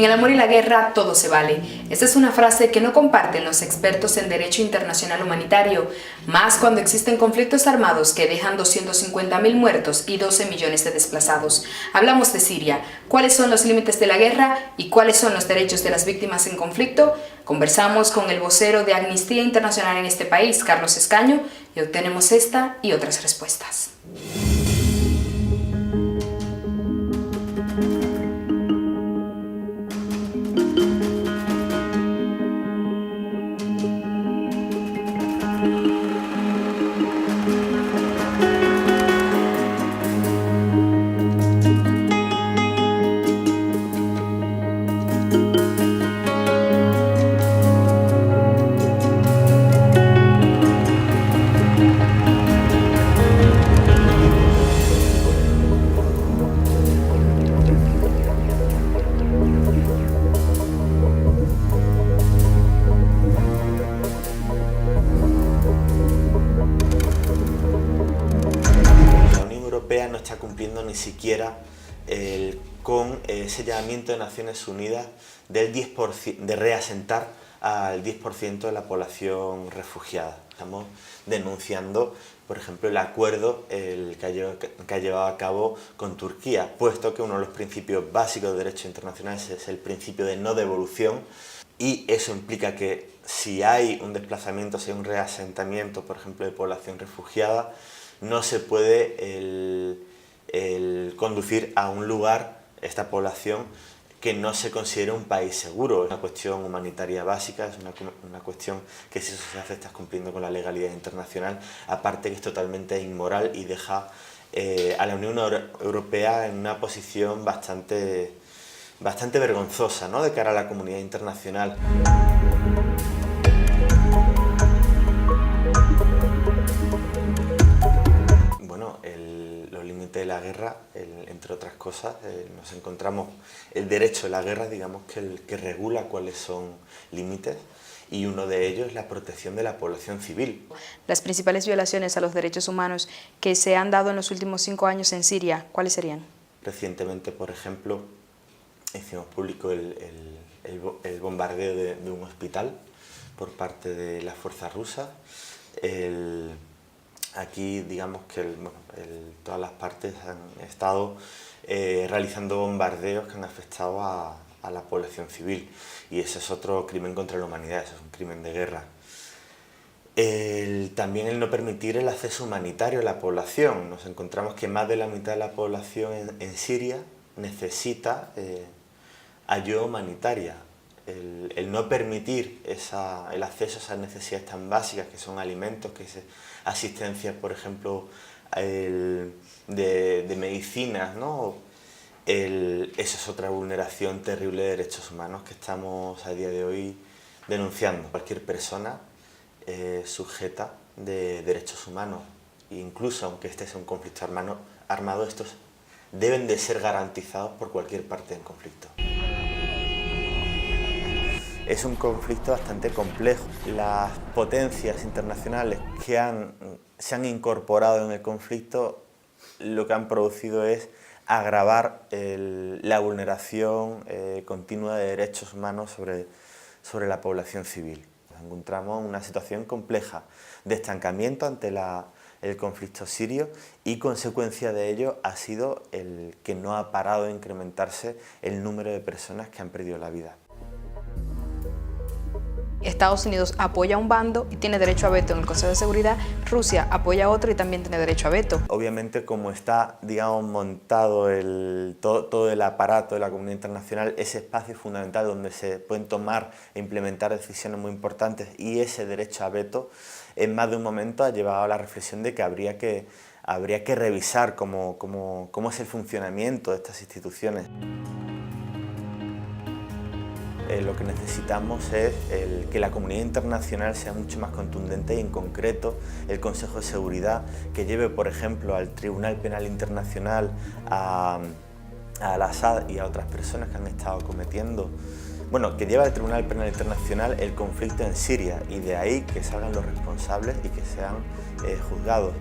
En el amor y la guerra todo se vale. Esta es una frase que no comparten los expertos en derecho internacional humanitario, más cuando existen conflictos armados que dejan 250.000 muertos y 12 millones de desplazados. Hablamos de Siria. ¿Cuáles son los límites de la guerra y cuáles son los derechos de las víctimas en conflicto? Conversamos con el vocero de Amnistía Internacional en este país, Carlos Escaño, y obtenemos esta y otras respuestas. No está cumpliendo ni siquiera con ese llamamiento de Naciones Unidas del 10%, de reasentar al 10% de la población refugiada. Estamos denunciando, por ejemplo, el acuerdo que ha llevado a cabo con Turquía, puesto que uno de los principios básicos de derecho internacional es el principio de no devolución, y eso implica que si hay un desplazamiento, si hay un reasentamiento, por ejemplo, de población refugiada, no se puede conducir a un lugar esta población que no se considere un país seguro. Es una cuestión humanitaria básica, es una cuestión que si eso se hace estás cumpliendo con la legalidad internacional, aparte que es totalmente inmoral y deja a la Unión Europea en una posición bastante vergonzosa, ¿no?, de cara a la comunidad internacional. Los límites de la guerra, entre otras cosas, nos encontramos el derecho de la guerra, digamos que regula cuáles son límites, y uno de ellos es la protección de la población civil. Las principales violaciones a los derechos humanos que se han dado en los últimos 5 años en Siria, ¿cuáles serían? Recientemente, por ejemplo, hicimos público el bombardeo de un hospital por parte de las fuerzas rusas. Aquí, digamos que todas las partes han estado realizando bombardeos que han afectado a la población civil, y ese es otro crimen contra la humanidad, eso es un crimen de guerra. También el no permitir el acceso humanitario a la población. Nos encontramos que más de la mitad de la población en Siria necesita ayuda humanitaria. El no permitir el acceso a esas necesidades tan básicas que son alimentos, que es asistencia, por ejemplo, de medicinas, ¿no? Eso es otra vulneración terrible de derechos humanos que estamos a día de hoy denunciando. Cualquier persona sujeta de derechos humanos, incluso aunque este sea un conflicto armado, estos deben de ser garantizados por cualquier parte del conflicto. Es un conflicto bastante complejo. Las potencias internacionales que se han incorporado en el conflicto lo que han producido es agravar la vulneración continua de derechos humanos sobre la población civil. Nos encontramos en una situación compleja de estancamiento ante el conflicto sirio, y consecuencia de ello ha sido el que no ha parado de incrementarse el número de personas que han perdido la vida. Estados Unidos apoya a un bando y tiene derecho a veto en el Consejo de Seguridad, Rusia apoya a otro y también tiene derecho a veto. Obviamente, como está, digamos, montado todo el aparato de la comunidad internacional, ese espacio fundamental donde se pueden tomar e implementar decisiones muy importantes, y ese derecho a veto, en más de un momento ha llevado a la reflexión de que habría que revisar cómo es el funcionamiento de estas instituciones. Lo que necesitamos es que la comunidad internacional sea mucho más contundente, y en concreto el Consejo de Seguridad, que lleve, por ejemplo, al Tribunal Penal Internacional a Al-Assad y a otras personas que han estado cometiendo, que lleve al Tribunal Penal Internacional el conflicto en Siria, y de ahí que salgan los responsables y que sean juzgados.